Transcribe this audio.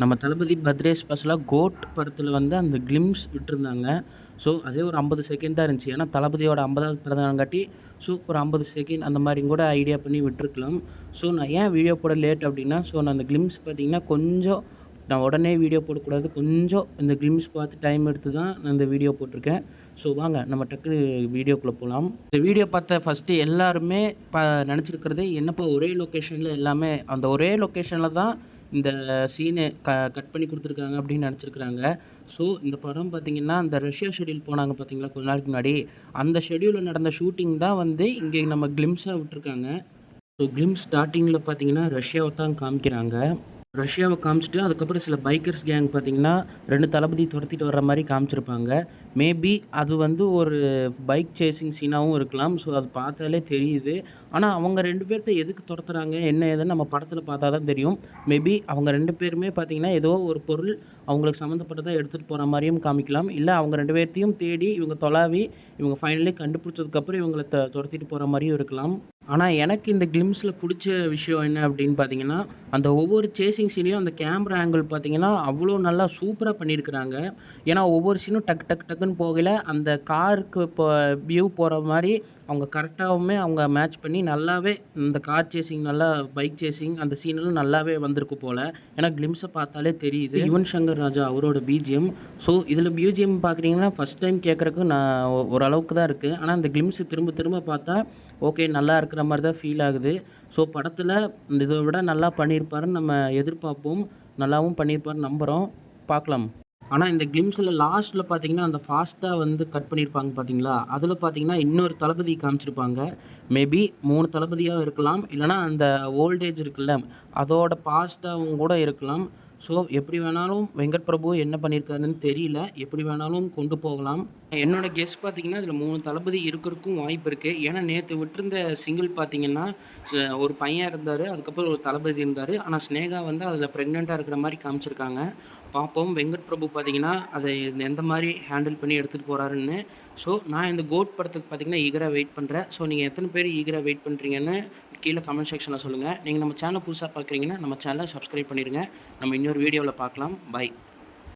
நம்ம தளபதி பர்த்டே ஸ்பெஷலாக கோட் படத்தில் வந்து அந்த கிளிம்ஸ் விட்டுருந்தாங்க. ஸோ அதே ஒரு 50 செகண்ட் தான் இருந்துச்சு. ஏன்னா தளபதியோட 50வது பிறந்தநாள்காட்டி ஸோ ஒரு 50 செகண்ட் அந்த மாதிரி கூட ஐடியா பண்ணி விட்டுருக்கலாம். ஸோ நான் ஏன் வீடியோ போட லேட் அப்படின்னா, ஸோ நான் அந்த கிளிம்ஸ் பார்த்தீங்கன்னா கொஞ்சம் நான் உடனே வீடியோ போடக்கூடாது. கொஞ்சம் இந்த கிளிம்ஸ் பார்த்து டைம் எடுத்து தான் நான் இந்த வீடியோ போட்டிருக்கேன். ஸோ வாங்க நம்ம டக்குனு வீடியோக்குள்ளே போகலாம். இந்த வீடியோ பார்த்த ஃபஸ்ட்டு எல்லாருமே நினச்சிருக்கிறது என்னப்பா ஒரே லொக்கேஷனில் எல்லாமே அந்த ஒரே லொக்கேஷனில் தான் இந்த சீனு கட் பண்ணி கொடுத்துருக்காங்க அப்படின்னு நினச்சிருக்கிறாங்க. ஸோ இந்த படம் பார்த்திங்கன்னா அந்த ரஷ்யா ஷெட்யூல் போனாங்க பார்த்தீங்களா கொஞ்ச நாளைக்கு முன்னாடி, அந்த ஷெட்யூலில் நடந்த ஷூட்டிங் தான் வந்து இங்கே நம்ம கிளிம்ஸாக விட்டுருக்காங்க. ஸோ கிளிம்ஸ் ஸ்டார்டிங்கில் பார்த்தீங்கன்னா ரஷ்யாவை தான் காமிக்கிறாங்க. ரஷ்யாவை காமிச்சிட்டு அதுக்கப்புறம் சில பைக்கர்ஸ் கேங் பார்த்திங்கன்னா 2 தளபதி துரத்திட்டு வர்ற மாதிரி காமிச்சிருப்பாங்க. மேபி அது வந்து ஒரு பைக் சேசிங் சீனாகவும் இருக்கலாம். ஸோ அது பார்த்தாலே தெரியுது. ஆனால் அவங்க 2 பேர்த்த எதுக்கு துரத்துறாங்க என்ன ஏதுன்னு நம்ம படத்தில் பார்த்தா தான் தெரியும். மேபி அவங்க 2 பேருமே பார்த்திங்கன்னா ஏதோ ஒரு பொருள் அவங்களுக்கு சம்மந்தப்பட்டதை எடுத்துகிட்டு போகிற மாதிரியும் காமிக்கலாம். இல்லை அவங்க 2 பேர்த்தையும் தேடி இவங்க தொலாவி இவங்க ஃபைனலி கண்டுபிடிச்சதுக்கப்புறம் இவங்களை துரத்திட்டு போகிற மாதிரியும் இருக்கலாம். ஆனால் எனக்கு இந்த கிளிம்ஸில் பிடிச்ச விஷயம் என்ன அப்படின்னு பார்த்தீங்கன்னா, அந்த ஒவ்வொரு சேசிங் சீன்லேயும் அந்த கேமரா ஆங்கிள் பார்த்தீங்கன்னா அவ்வளோ நல்லா சூப்பராக பண்ணியிருக்கிறாங்க. ஏன்னா ஒவ்வொரு சீனும் டக்குன்னு போகல அந்த காருக்கு இப்போ வியூ போகிற மாதிரி அவங்க கரெக்டாகவுமே அவங்க மேட்ச் பண்ணி நல்லாவே இந்த கார் சேசிங் நல்லா பைக் சேசிங் அந்த சீனெல்லாம் நல்லாவே வந்திருக்கு போல். ஏன்னா கிளிம்ஸை பார்த்தாலே தெரியுது. யுவன் சங்கர் ராஜா அவரோட பிஜிஎம். ஸோ இதில் பிஜிஎம் பார்க்குறீங்கன்னா ஃபஸ்ட் டைம் கேட்குறக்கு நான் ஓரளவுக்கு தான் இருக்குது. ஆனால் அந்த கிளிம்ஸை திரும்ப பார்த்தா ஓகே நல்லா இருக்கிற மாதிரி தான் ஃபீல் ஆகுது. ஸோ படத்தில் இதை விட நல்லா பண்ணியிருப்பாருன்னு நம்ம எதிர்பார்ப்போம். நல்லாவும் பண்ணியிருப்பாருன்னு நம்புகிறோம். பார்க்கலாம். ஆனால் இந்த கிளிம்ஸில் லாஸ்ட்டில் பார்த்தீங்கன்னா அந்த ஃபாஸ்ட்டாக வந்து கட் பண்ணியிருப்பாங்க பார்த்தீங்களா, அதில் பார்த்தீங்கன்னா இன்னொரு தளபதி காமிச்சிருப்பாங்க. மேபி 3 தளபதியாக இருக்கலாம். இல்லைனா அந்த ஓல்டேஜ் இருக்குல்ல அதோட பாஸ்ட்டாகவும் கூட இருக்கலாம். ஸோ எப்படி வேணாலும் வெங்கட் பிரபு என்ன பண்ணியிருக்காருன்னு தெரியல. எப்படி வேணாலும் கொண்டு போகலாம். என்னோடய கெஸ் பார்த்திங்கன்னா இதில் 3 தளபதி இருக்கிறதுக்கும் வாய்ப்பு இருக்குது. ஏன்னா நேற்று விட்டிருந்த சிங்கிள் பார்த்திங்கன்னா ஒரு பையன் இருந்தார், அதுக்கப்புறம் ஒரு தளபதி இருந்தார். ஆனால் ஸ்னேகா வந்து அதில் ப்ரெக்னெண்ட்டாக இருக்கிற மாதிரி காமிச்சிருக்காங்க. பார்ப்போம் வெங்கட் பிரபு பார்த்திங்கன்னா அதை எந்த மாதிரி ஹேண்டில் பண்ணி எடுத்துகிட்டு போகிறாருன்னு. ஸோ நான் இந்த கோட் படத்துக்கு பார்த்திங்கன்னா ஈகராக வெயிட் பண்ணுறேன். ஸோ நீங்கள் எத்தனை பேர் ஈகராக வெயிட் பண்ணுறீங்கன்னு கீழே கமெண்ட் செக்ஷனில் சொல்லுங்கள். நீங்கள் நம்ம சேனல் புதுசாக பார்க்குறீங்கன்னா நம்ம சேனலை சப்ஸ்கிரைப் பண்ணிடுங்க. நம்ம இன்னொரு வீடியோவில் பார்க்கலாம். பை.